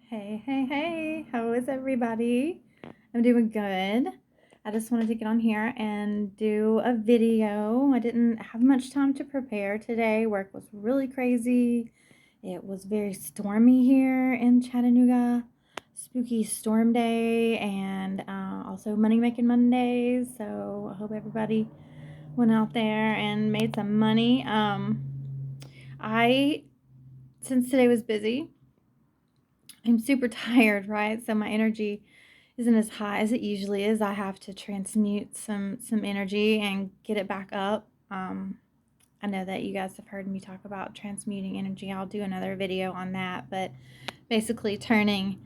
Hey, hey, hey, how is everybody? I'm doing good. I just wanted to get on here and do a video. I didn't have much time to prepare today. Work was really crazy. It was very stormy here in Chattanooga. Spooky storm day and also money making Mondays. So I hope everybody went out there and made some money. I since today was busy, I'm super tired, right? So my energy isn't as high as it usually is. I have to transmute some energy and get it back up. I know that you guys have heard me talk about transmuting energy. I'll do another video on that, but basically turning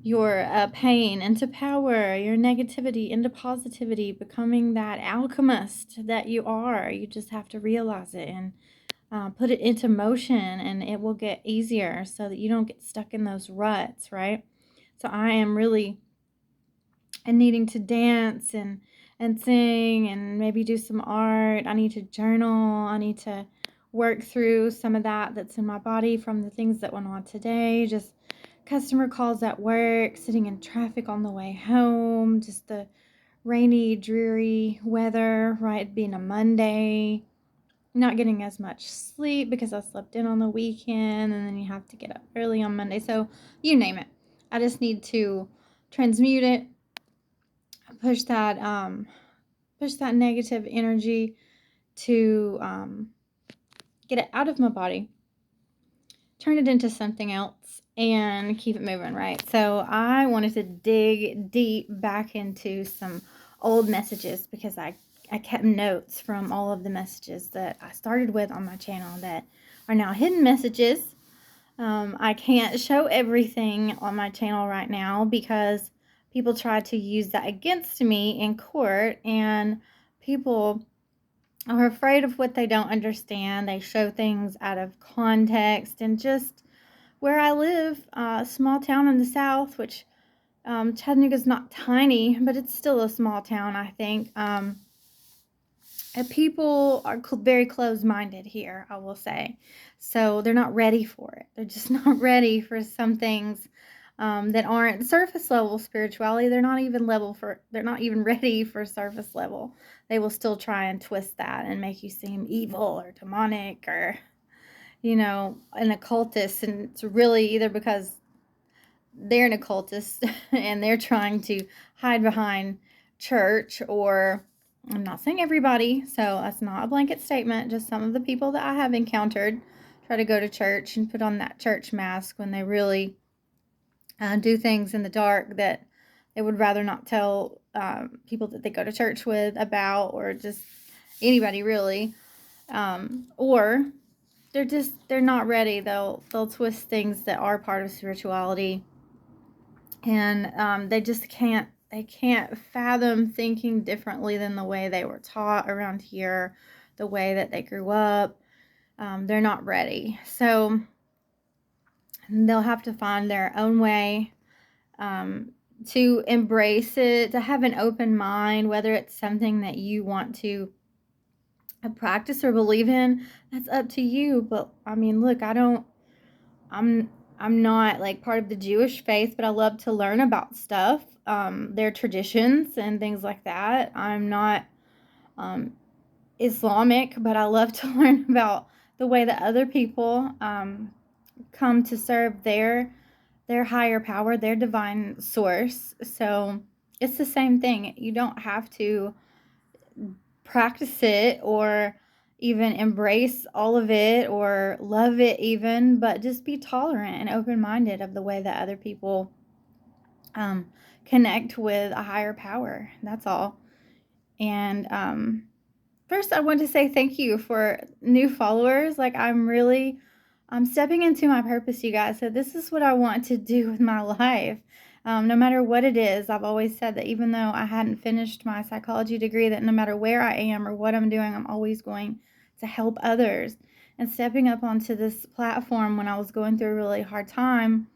your pain into power, your negativity into positivity, becoming that alchemist that you are. You just have to realize it and put it into motion, and it will get easier so that you don't get stuck in those ruts, right? So I am really needing to dance and sing and maybe do some art. I need to journal. I need to work through some of that's in my body from the things that went on today. Just customer calls at work, sitting in traffic on the way home, just the rainy, dreary weather, right? Being a Monday, not getting as much sleep because I slept in on the weekend, and then you have to get up early on Monday. So you name it. I just need to transmute it, push that negative energy to get it out of my body, turn it into something else, and keep it moving, right? So I wanted to dig deep back into some old messages because I kept notes from all of the messages that I started with on my channel that are now hidden messages. I can't show everything on my channel right now because people try to use that against me in court, and people are afraid of what they don't understand. They show things out of context, and just where I live, a small town in the South, which Chattanooga's not tiny, but it's still a small town, I think. And people are very closed-minded here, I will say. So they're not ready for it. They're just not ready for some things that aren't surface level spirituality. They're not even ready for surface level. They will still try and twist that and make you seem evil or demonic or, an occultist. And it's really either because they're an occultist and they're trying to hide behind church, or I'm not saying everybody, so that's not a blanket statement, just some of the people that I have encountered try to go to church and put on that church mask when they really do things in the dark that they would rather not tell people that they go to church with about, or just anybody really. Or they're not ready. They'll twist things that are part of spirituality, and they just can't fathom thinking differently than the way they were taught around here, the way that they grew up. They're not ready, so they'll have to find their own way to embrace it, to have an open mind, whether it's something that you want to practice or believe in. That's up to you. But I mean, look, I'm not like part of the Jewish faith, but I love to learn about stuff, their traditions and things like that. I'm not Islamic, but I love to learn about the way that other people come to serve their higher power, their divine source. So it's the same thing. You don't have to practice it or even embrace all of it or love it even, but just be tolerant and open-minded of the way that other people connect with a higher power. That's all. And first I want to say thank you for new followers. Like, I'm stepping into my purpose, you guys. So this is what I want to do with my life. No matter what it is, I've always said that even though I hadn't finished my psychology degree, that no matter where I am or what I'm doing, I'm always going to help others. And stepping up onto this platform when I was going through a really hard time,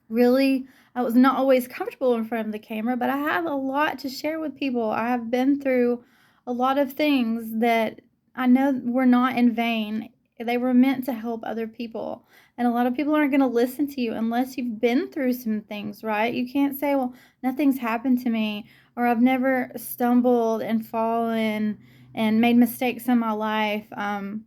really, I was not always comfortable in front of the camera, but I have a lot to share with people. I have been through a lot of things that I know were not in vain. They were meant to help other people. And a lot of people aren't going to listen to you unless you've been through some things, right? You can't say, well, nothing's happened to me, or I've never stumbled and fallen and made mistakes in my life. And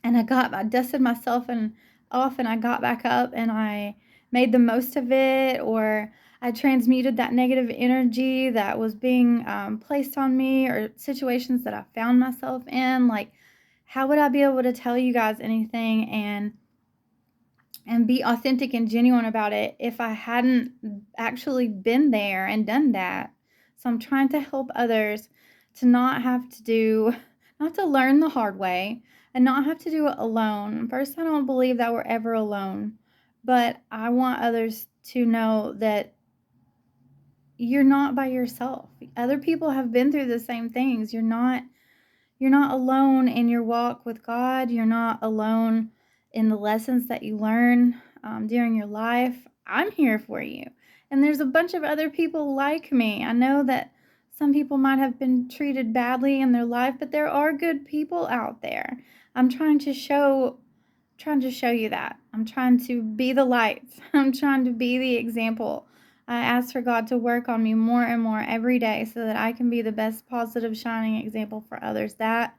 I dusted myself and off, and I got back up and I made the most of it, or I transmuted that negative energy that was being placed on me, or situations that I found myself in. Like, how would I be able to tell you guys anything and be authentic and genuine about it if I hadn't actually been there and done that? So I'm trying to help others to not to learn the hard way and not have to do it alone. First, I don't believe that we're ever alone, but I want others to know that you're not by yourself. Other people have been through the same things. You're not alone in your walk with God. You're not alone in the lessons that you learn during your life. I'm here for you. And there's a bunch of other people like me. I know that some people might have been treated badly in their life, but there are good people out there. I'm trying to show you that. I'm trying to be the light. I'm trying to be the example. I ask for God to work on me more and more every day so that I can be the best positive, shining example for others. That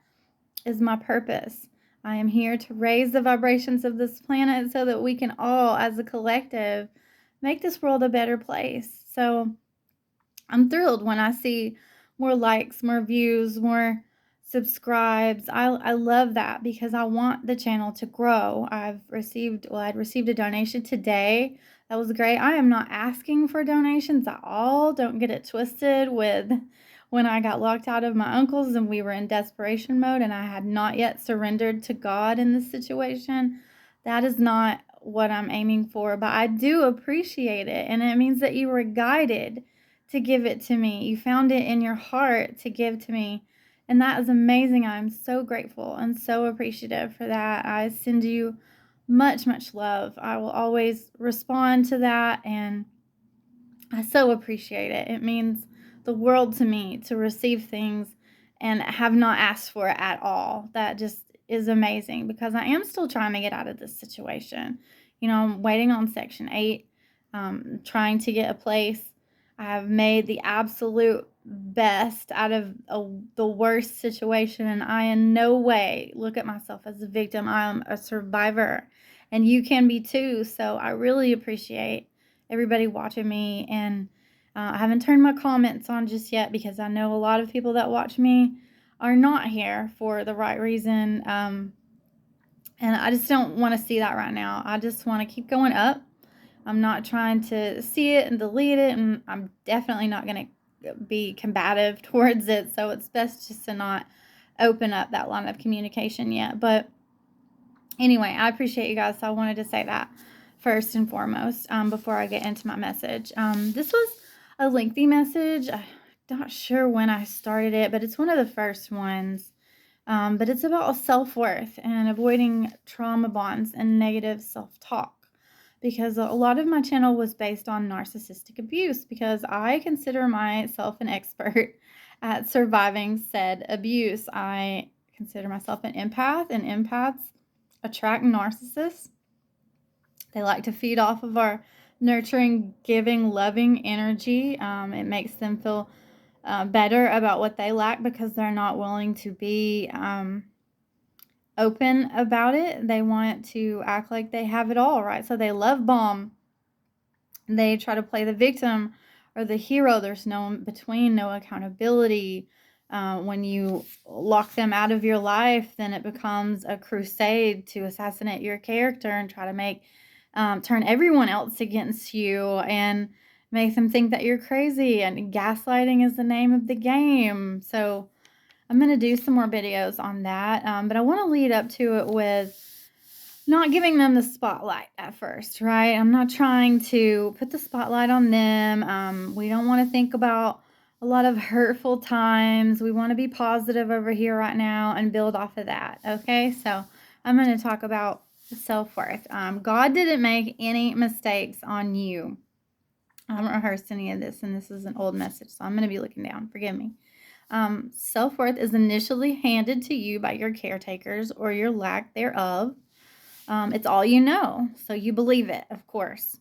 is my purpose. I am here to raise the vibrations of this planet so that we can all, as a collective, make this world a better place. So I'm thrilled when I see more likes, more views, more subscribes. I love that because I want the channel to grow. I'd received a donation today. That was great. I am not asking for donations at all. Don't get it twisted with when I got locked out of my uncle's and we were in desperation mode and I had not yet surrendered to God in this situation. That is not what I'm aiming for, but I do appreciate it. And it means that you were guided to give it to me. You found it in your heart to give to me. And that is amazing. I'm so grateful and so appreciative for that. I send you much, much love. I will always respond to that, and I so appreciate it. It means the world to me to receive things and have not asked for it at all. That just is amazing because I am still trying to get out of this situation. I'm waiting on Section 8, trying to get a place. I have made the absolute best out of the worst situation, and I in no way look at myself as a victim. I am a survivor, and you can be too. So I really appreciate everybody watching me, and I haven't turned my comments on just yet because I know a lot of people that watch me are not here for the right reason, and I just don't want to see that right now. I just want to keep going up. I'm not trying to see it and delete it, and I'm definitely not going to be combative towards it, so it's best just to not open up that line of communication yet. But anyway, I appreciate you guys, so I wanted to say that first and foremost before I get into my message. This was a lengthy message. I'm not sure when I started it, but it's one of the first ones. But it's about self-worth and avoiding trauma bonds and negative self-talk, because a lot of my channel was based on narcissistic abuse, because I consider myself an expert at surviving said abuse. I consider myself an empath, and empaths attract narcissists. They like to feed off of our nurturing, giving, loving energy. It makes them feel better about what they lack because they're not willing to be open about it. They want to act like they have it all, right? So they love bomb. They try to play the victim or the hero. There's no in between, no accountability. When you lock them out of your life, then it becomes a crusade to assassinate your character and try to turn everyone else against you and make them think that you're crazy. And gaslighting is the name of the game. So I'm going to do some more videos on that. But I want to lead up to it with not giving them the spotlight at first, right? I'm not trying to put the spotlight on them. We don't want to think about a lot of hurtful times. We want to be positive over here right now and build off of that, okay? So I'm going to talk about self-worth. God didn't make any mistakes on you. I haven't rehearsed any of this, and this is an old message, so I'm going to be looking down. Forgive me. Self-worth is initially handed to you by your caretakers or your lack thereof. It's all you know, so you believe it, of course.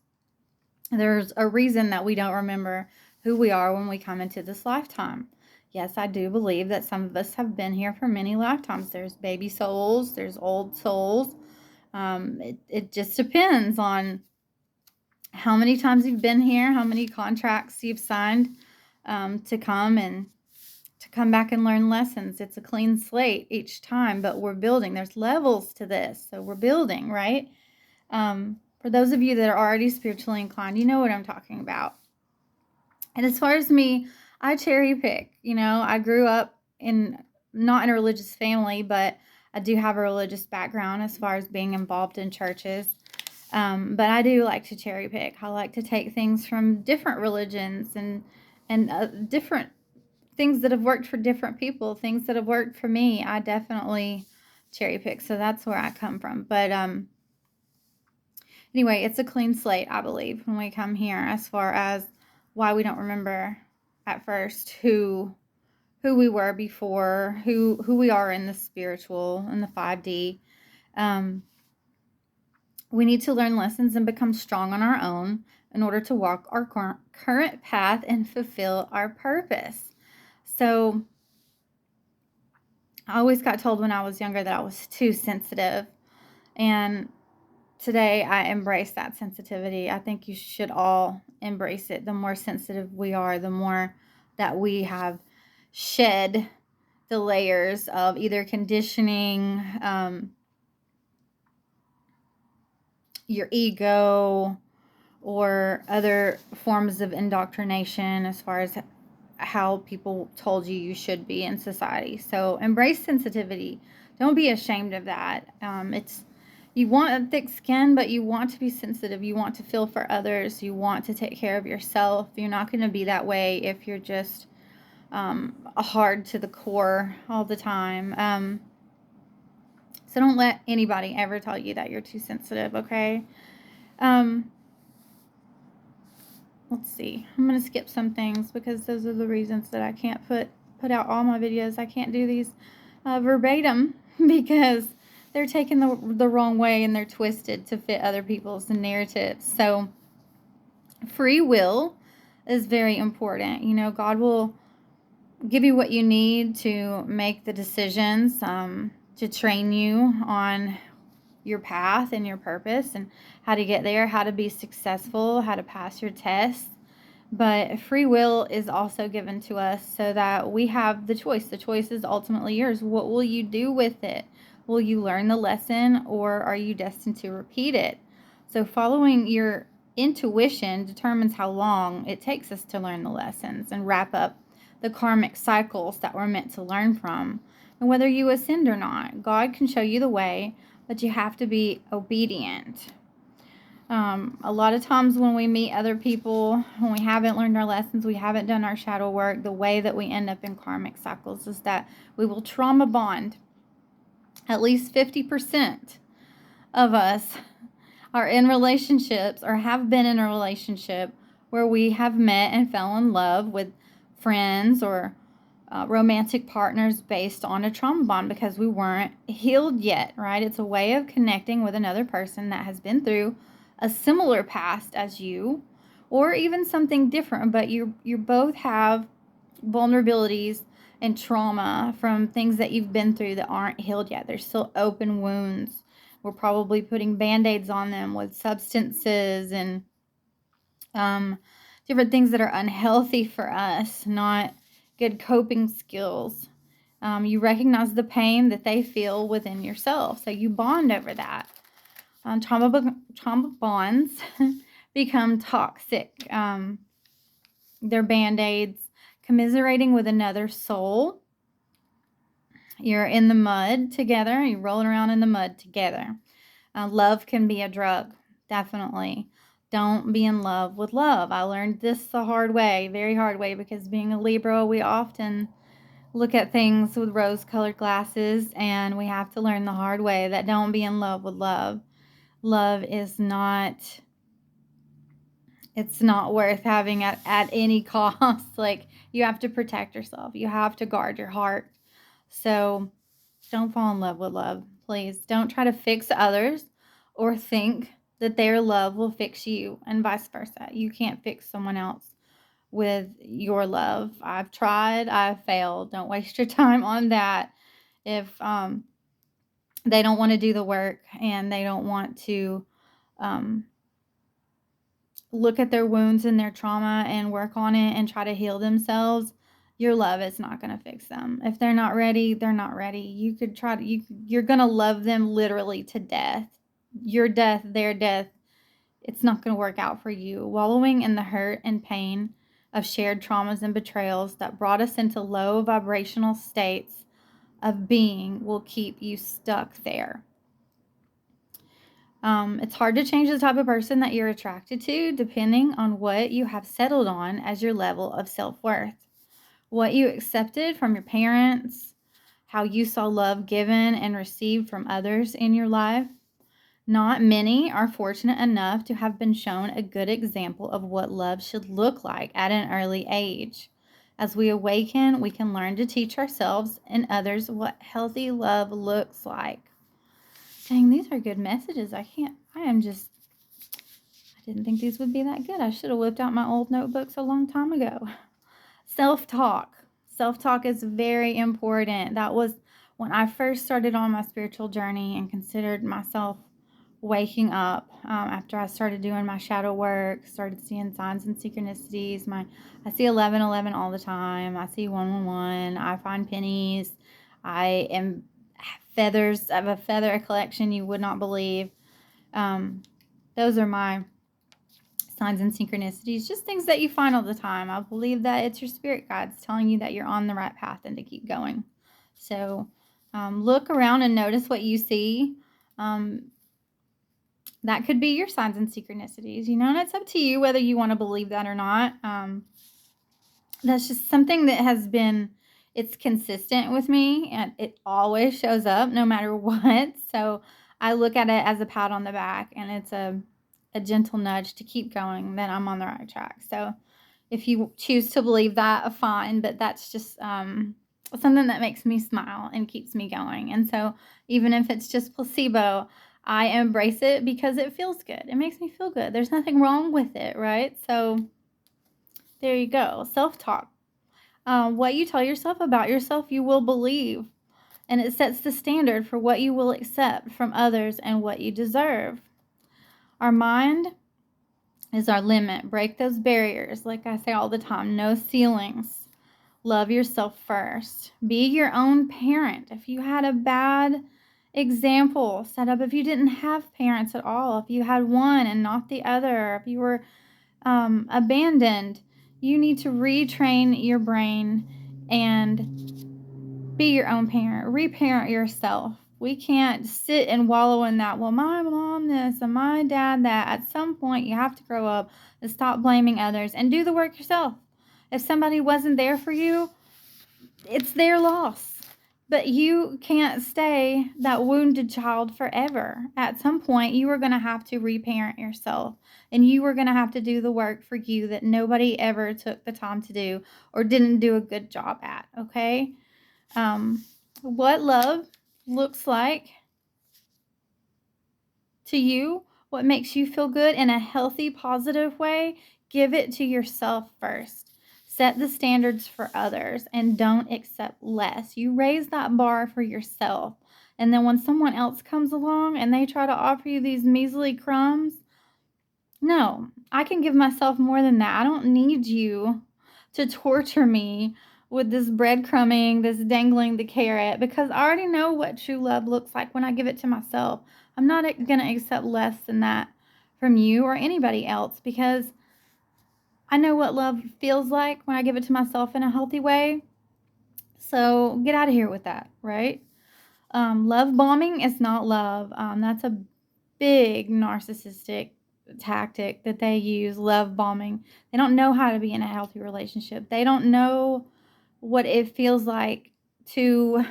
There's a reason that we don't remember who we are when we come into this lifetime. Yes, I do believe that some of us have been here for many lifetimes. There's baby souls, there's old souls. It just depends on how many times you've been here, how many contracts you've signed to come back and learn lessons. It's a clean slate each time, but we're building. There's levels to this, so we're building, right? For those of you that are already spiritually inclined, you know what I'm talking about. And as far as me, I cherry pick. I grew up not in a religious family, but I do have a religious background as far as being involved in churches. But I do like to cherry pick. I like to take things from different religions and different things that have worked for different people, things that have worked for me. I definitely cherry pick. So that's where I come from. But anyway, it's a clean slate, I believe, when we come here, as far as why we don't remember at first who we were before, who we are in the spiritual, in the 5D. We need to learn lessons and become strong on our own in order to walk our current path and fulfill our purpose. So I always got told when I was younger that I was too sensitive. And today I embrace that sensitivity. I think you should all embrace it. The more sensitive we are, the more that we have shed the layers of either conditioning, your ego, or other forms of indoctrination as far as how people told you should be in society. So embrace sensitivity. Don't be ashamed of that. You want a thick skin, but you want to be sensitive. You want to feel for others. You want to take care of yourself. You're not going to be that way if you're just hard to the core all the time. So don't let anybody ever tell you that you're too sensitive, okay? Let's see. I'm going to skip some things because those are the reasons that I can't put out all my videos. I can't do these verbatim because they're taken the wrong way and they're twisted to fit other people's narratives. So free will is very important. God will give you what you need to make the decisions, to train you on your path and your purpose and how to get there, how to be successful, how to pass your tests. But free will is also given to us so that we have the choice. The choice is ultimately yours. What will you do with it? Will you learn the lesson, or are you destined to repeat it? So following your intuition determines how long it takes us to learn the lessons and wrap up the karmic cycles that we're meant to learn from. And whether you ascend or not, God can show you the way, but you have to be obedient. A lot of times when we meet other people, when we haven't learned our lessons, we haven't done our shadow work, the way that we end up in karmic cycles is that we will trauma bond. At least 50% of us are in relationships or have been in a relationship where we have met and fell in love with friends or romantic partners based on a trauma bond because we weren't healed yet, right? It's a way of connecting with another person that has been through a similar past as you, or even something different, but you both have vulnerabilities and trauma from things that you've been through that aren't healed yet. They're still open wounds. We're probably putting band-aids on them with substances and different things that are unhealthy for us, not good coping skills. You recognize the pain that they feel within yourself, so you bond over that. Trauma bonds become toxic. They're band-aids. Commiserating with another soul. You're in the mud together. You're rolling around in the mud together. Love can be a drug, definitely. Don't be in love with love. I learned this the hard way, very hard way, because being a Libra, we often look at things with rose-colored glasses, and we have to learn the hard way that don't be in love with love. Love is not It's not worth having at any cost. Like, you have to protect yourself. You have to guard your heart. So don't fall in love with love, please. Don't try to fix others or think that their love will fix you, and vice versa. You can't fix someone else with your love. I've tried, I've failed. Don't waste your time on that. If they don't want to do the work and they don't want to um, look at their wounds and their trauma and work on it and try to heal themselves, your love is not going to fix them. If they're not ready, they're not ready. You could try to, you're going to love them literally to death. Your death, their death, it's not going to work out for you. Wallowing in the hurt and pain of shared traumas and betrayals that brought us into low vibrational states of being will keep you stuck there. It's hard to change the type of person that you're attracted to depending on what you have settled on as your level of self-worth. What you accepted from your parents, how you saw love given and received from others in your life. Not many are fortunate enough to have been shown a good example of what love should look like at an early age. As we awaken, we can learn to teach ourselves and others what healthy love looks like. Dang, these are good messages. I didn't think these would be that good. I should have whipped out my old notebooks a long time ago. Self-talk. Self-talk is very important. That was when I first started on my spiritual journey and considered myself waking up, after I started doing my shadow work, started seeing signs and synchronicities. I see 1111 all the time. I see 111. I find pennies. I am feathers. I have a feather collection you would not believe. Those are my signs and synchronicities, just things that you find all the time. I believe that it's your spirit guides telling you that you're on the right path and to keep going. So look around and notice what you see. That could be your signs and synchronicities, and it's up to you whether you want to believe that or not. That's just something that it's consistent with me, and it always shows up no matter what. So I look at it as a pat on the back, and it's a gentle nudge to keep going, that I'm on the right track. So if you choose to believe that, fine, but that's just something that makes me smile and keeps me going. And so even if it's just placebo, I embrace it because it feels good. It makes me feel good. There's nothing wrong with it, right? So there you go. Self-talk. What you tell yourself about yourself, you will believe. And it sets the standard for what you will accept from others and what you deserve. Our mind is our limit. Break those barriers. Like I say all the time, no ceilings. Love yourself first. Be your own parent. If you had a bad example set up, if you didn't have parents at all, if you had one and not the other, if you were abandoned, you need to retrain your brain and be your own parent. Reparent yourself. We can't sit and wallow in that, well, my mom this and my dad that. At some point, you have to grow up and stop blaming others and do the work yourself. If somebody wasn't there for you, it's their loss. But you can't stay that wounded child forever. At some point, you are going to have to reparent yourself. And you are going to have to do the work for you that nobody ever took the time to do or didn't do a good job at, okay? What love looks like to you, what makes you feel good in a healthy, positive way, give it to yourself first. Set the standards for others and don't accept less. You raise that bar for yourself. And then when someone else comes along and they try to offer you these measly crumbs, no, I can give myself more than that. I don't need you to torture me with this breadcrumbing, this dangling the carrot, because I already know what true love looks like when I give it to myself. I'm not going to accept less than that from you or anybody else, because I know what love feels like when I give it to myself in a healthy way. So get out of here with that, right? Love bombing is not love. That's a big narcissistic tactic that they use, love bombing. They don't know how to be in a healthy relationship. They don't know what it feels like to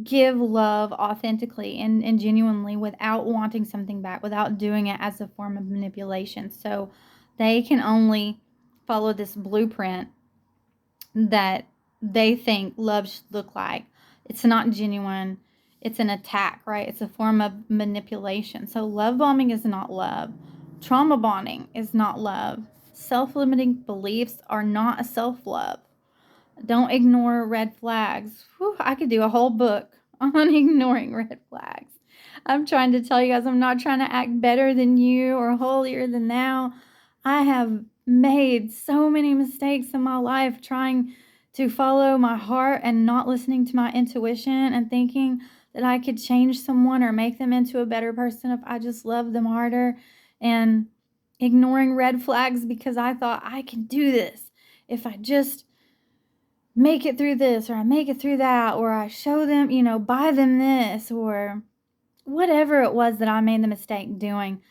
give love authentically and genuinely without wanting something back, without doing it as a form of manipulation. So They can only follow this blueprint that they think love should look like. It's not genuine. It's an attack, right? It's a form of manipulation. So love bombing is not love. Trauma bonding is not love. Self-limiting beliefs are not a self-love. Don't ignore red flags. Whew, I could do a whole book on ignoring red flags. I'm trying to tell you guys, I'm not trying to act better than you or holier than thou. I have made so many mistakes in my life trying to follow my heart and not listening to my intuition and thinking that I could change someone or make them into a better person if I just loved them harder, and ignoring red flags because I thought I can do this if I just make it through this, or I make it through that, or I show them, buy them this, or whatever it was that I made the mistake doing.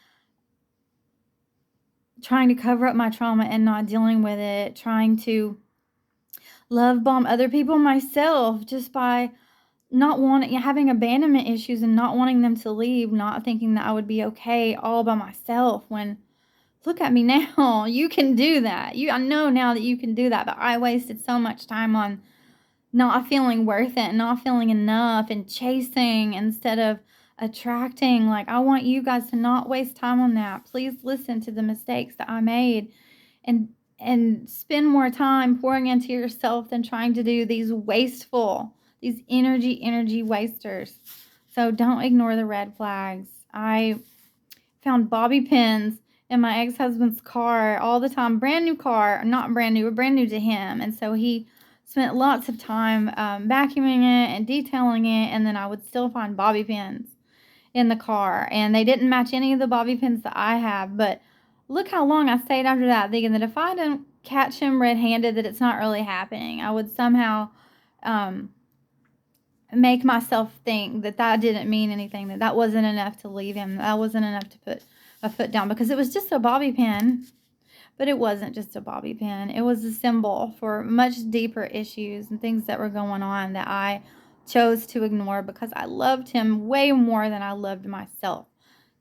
Trying to cover up my trauma and not dealing with it, trying to love bomb other people myself just by not wanting, having abandonment issues and not wanting them to leave, not thinking that I would be okay all by myself when, look at me now, you can do that. I know now that you can do that, but I wasted so much time on not feeling worth it, not feeling enough, and chasing instead of attracting. Like, I want you guys to not waste time on that. Please listen to the mistakes that I made and spend more time pouring into yourself than trying to do these energy wasters. So don't ignore the red flags. I found bobby pins in my ex-husband's car all the time. Brand new car, not brand new, but brand new to him. And so he spent lots of time vacuuming it and detailing it, and then I would still find bobby pins in the car, and they didn't match any of the bobby pins that I have. But look how long I stayed after that, thinking that if I didn't catch him red-handed, that it's not really happening. I would somehow make myself think that didn't mean anything, that wasn't enough to leave him, that wasn't enough to put a foot down, because it was just a bobby pin. But it wasn't just a bobby pin. It was a symbol for much deeper issues and things that were going on that I chose to ignore because I loved him way more than I loved myself.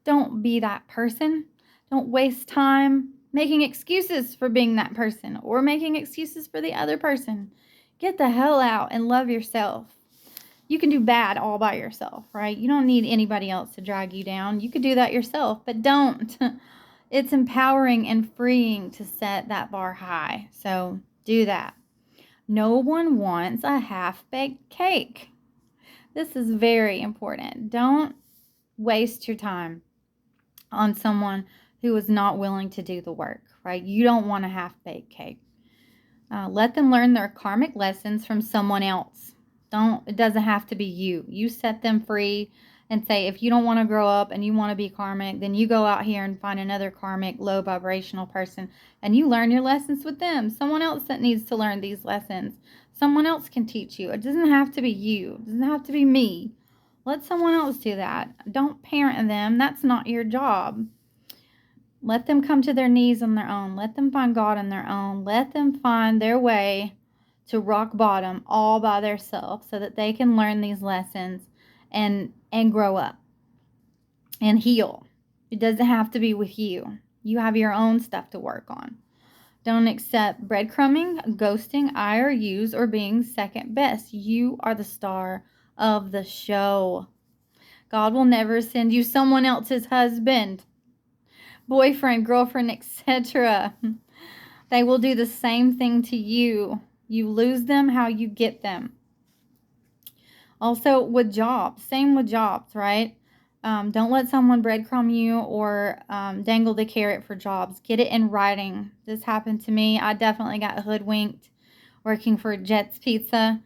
Don't be that person. Don't waste time making excuses for being that person or making excuses for the other person. Get the hell out and love yourself. You can do bad all by yourself, right? You don't need anybody else to drag you down. You could do that yourself, but don't. It's empowering and freeing to set that bar high. So do that. No one wants a half-baked cake. This is very important. Don't waste your time on someone who is not willing to do the work, right? You don't want a half-baked cake. Let them learn their karmic lessons from someone else. It doesn't have to be you. You set them free and say, if you don't want to grow up and you want to be karmic, then you go out here and find another karmic, low vibrational person, and you learn your lessons with them. Someone else that needs to learn these lessons. Someone else can teach you. It doesn't have to be you. It doesn't have to be me. Let someone else do that. Don't parent them. That's not your job. Let them come to their knees on their own. Let them find God on their own. Let them find their way to rock bottom all by themselves so that they can learn these lessons and grow up and heal. It doesn't have to be with you. You have your own stuff to work on. Don't accept breadcrumbing, ghosting, IOUs, or being second best. You are the star of the show. God will never send you someone else's husband, boyfriend, girlfriend, etc. They will do the same thing to you. You lose them how you get them. Also with jobs, same with jobs, right? Don't let someone breadcrumb you or dangle the carrot for jobs. Get it in writing. This happened to me. I definitely got hoodwinked working for Jet's Pizza,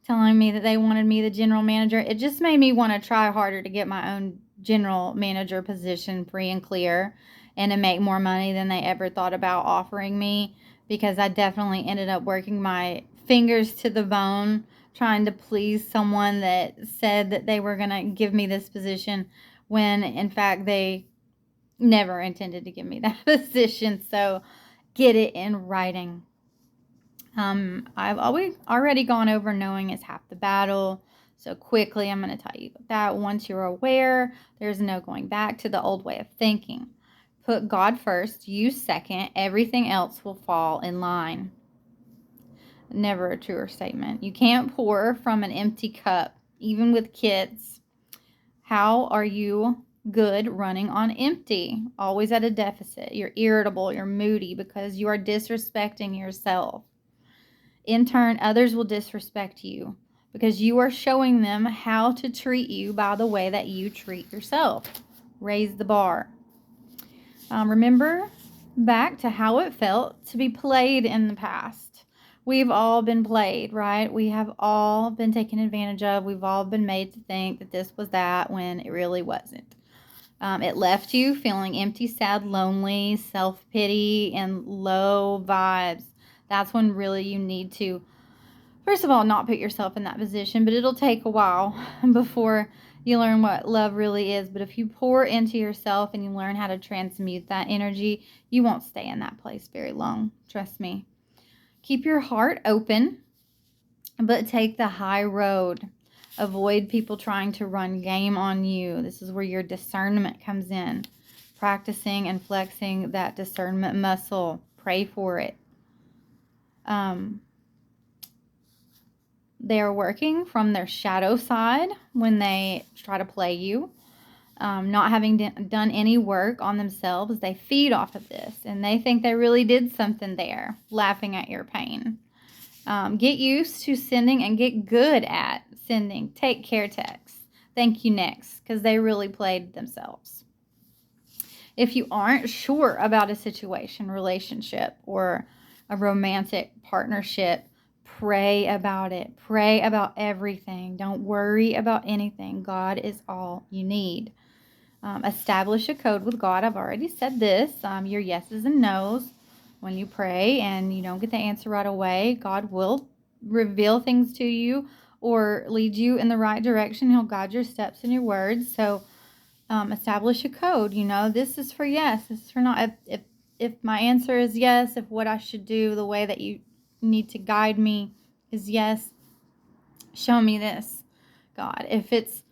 telling me that they wanted me the general manager. It just made me want to try harder to get my own general manager position free and clear and to make more money than they ever thought about offering me, because I definitely ended up working my fingers to the bone trying to please someone that said that they were going to give me this position when in fact they never intended to give me that position. So get it in writing. I've already gone over knowing is half the battle. So quickly, I'm going to tell you that once you're aware, there's no going back to the old way of thinking. Put God first, you second, everything else will fall in line. Never a truer statement. You can't pour from an empty cup, even with kids. How are you good running on empty? Always at a deficit. You're irritable, you're moody because you are disrespecting yourself. In turn, others will disrespect you because you are showing them how to treat you by the way that you treat yourself. Raise the bar. Remember back to how it felt to be played in the past. We've all been played, right? We have all been taken advantage of. We've all been made to think that this was that when it really wasn't. It left you feeling empty, sad, lonely, self-pity, and low vibes. That's when really you need to, first of all, not put yourself in that position, but it'll take a while before you learn what love really is. But if you pour into yourself and you learn how to transmute that energy, you won't stay in that place very long. Trust me. Keep your heart open, but take the high road. Avoid people trying to run game on you. This is where your discernment comes in. Practicing and flexing that discernment muscle. Pray for it. They are working from their shadow side when they try to play you. Not having done any work on themselves, they feed off of this, and they think they really did something there, laughing at your pain. Get used to sending and get good at sending take care texts, thank you next, because they really played themselves. If you aren't sure about a situation, relationship, or a romantic partnership, pray about it. Pray about everything. Don't worry about anything. God is all you need. Establish a code with God. I've already said this. Your yeses and nos. When you pray and you don't get the answer right away, God will reveal things to you or lead you in the right direction. He'll guide your steps and your words. So establish a code. This is for yes. This is for not. If my answer is yes, if what I should do, the way that you need to guide me is yes, show me this, God. If it's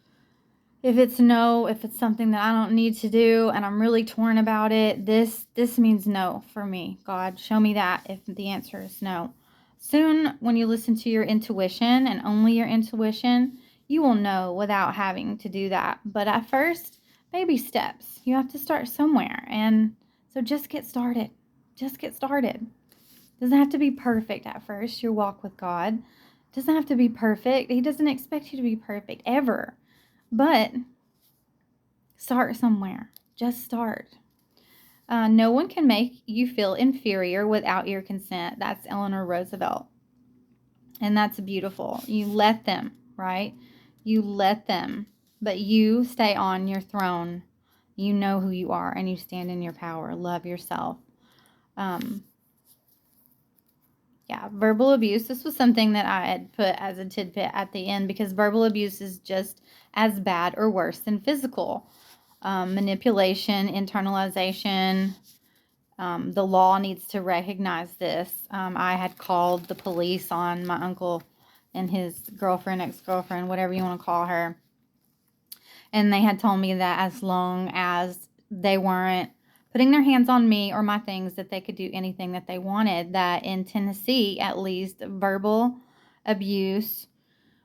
no, if it's something that I don't need to do and I'm really torn about it, this means no for me. God, show me that if the answer is no. Soon, when you listen to your intuition and only your intuition, you will know without having to do that. But at first, baby steps. You have to start somewhere. And so just get started. Just get started. Doesn't have to be perfect at first, your walk with God. Doesn't have to be perfect. He doesn't expect you to be perfect ever. But start somewhere. Just start. No one can make you feel inferior without your consent. That's Eleanor Roosevelt. And that's beautiful. You let them, right? You let them. But you stay on your throne. You know who you are and you stand in your power. Love yourself. Verbal abuse. This was something that I had put as a tidbit at the end because verbal abuse is just as bad or worse than physical. Manipulation, internalization. The law needs to recognize this. I had called the police on my uncle and his girlfriend, ex-girlfriend, whatever you want to call her. And they had told me that as long as they weren't putting their hands on me or my things, that they could do anything that they wanted. That in Tennessee, at least, verbal abuse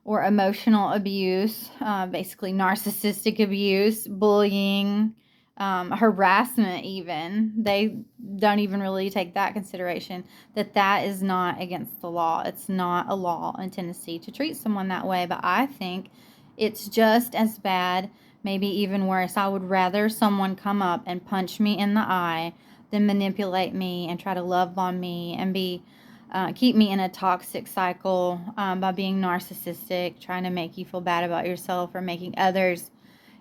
or emotional abuse, basically narcissistic abuse, bullying, harassment even, they don't even really take that consideration, that is not against the law. It's not a law in Tennessee to treat someone that way, but I think it's just as bad, maybe even worse. I would rather someone come up and punch me in the eye than manipulate me and try to love on me and keep me in a toxic cycle by being narcissistic, trying to make you feel bad about yourself or making others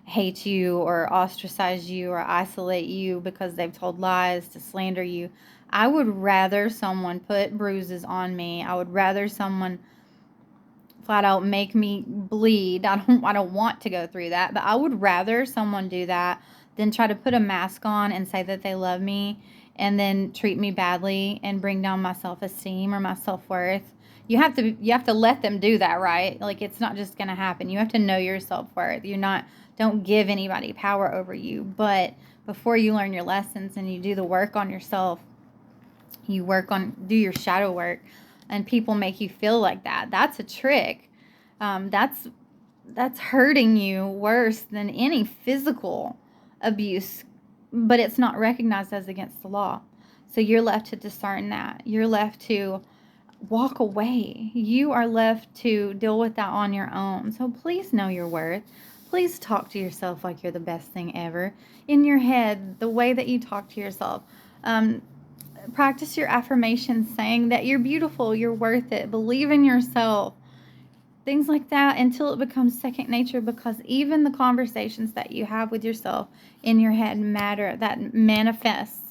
hate you or ostracize you or isolate you because they've told lies to slander you. I would rather someone put bruises on me. I would rather someone flat out make me bleed. I don't want to go through that, but I would rather someone do that than try to put a mask on and say that they love me and then treat me badly and bring down my self-esteem or my self-worth. you have to let them do that, right? Like, it's not just going to happen. You have to know your self-worth. Don't give anybody power over you. But before you learn your lessons and you do the work on yourself, do your shadow work, and people make you feel like that. That's a trick. That's hurting you worse than any physical abuse, but it's not recognized as against the law. So you're left to discern that. You're left to walk away. You are left to deal with that on your own. So please know your worth. Please talk to yourself like you're the best thing ever. In your head, the way that you talk to yourself. Practice your affirmations saying that you're beautiful, you're worth it, believe in yourself. Things like that until it becomes second nature, because even the conversations that you have with yourself in your head matter. That manifests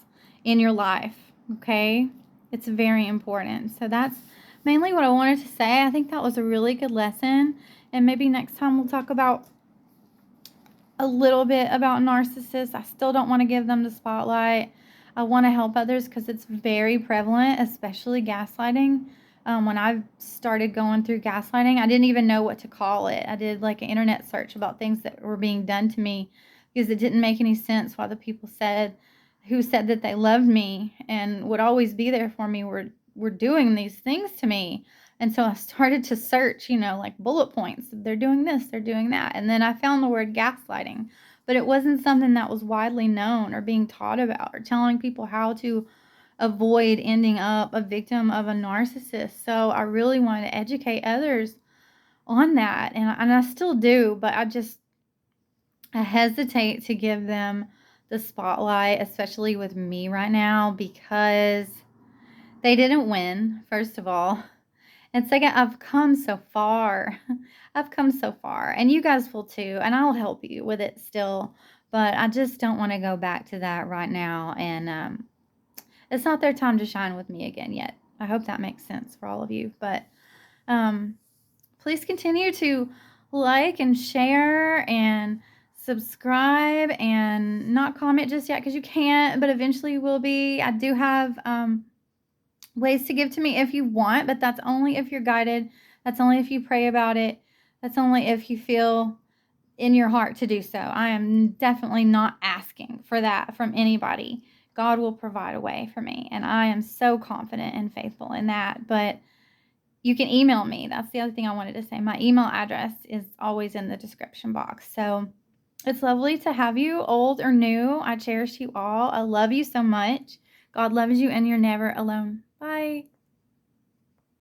in your life, okay? It's very important. So that's mainly what I wanted to say. I think that was a really good lesson, and maybe next time we'll talk about a little bit about narcissists. I still don't want to give them the spotlight. I want to help others because it's very prevalent, especially gaslighting. When I started going through gaslighting, I didn't even know what to call it. I did like an internet search about things that were being done to me because it didn't make any sense why the people who said that they loved me and would always be there for me were doing these things to me. And so I started to search, like bullet points. They're doing this, they're doing that. And then I found the word gaslighting, but it wasn't something that was widely known or being taught about or telling people how to avoid ending up a victim of a narcissist. So I really wanted to educate others on that. And I still do, but I hesitate to give them the spotlight, especially with me right now, because they didn't win, first of all. And second, I've come so far. I've come so far. And you guys will too. And I'll help you with it still. But I just don't want to go back to that right now. And it's not their time to shine with me again yet. I hope that makes sense for all of you. But please continue to like and share and subscribe and not comment just yet because you can't. But eventually you will be. I do have ways to give to me if you want, but that's only if you're guided. That's only if you pray about it. That's only if you feel in your heart to do so. I am definitely not asking for that from anybody. God will provide a way for me, and I am so confident and faithful in that. But you can email me. That's the other thing I wanted to say. My email address is always in the description box. So it's lovely to have you, old or new. I cherish you all. I love you so much. God loves you, and you're never alone. Bye.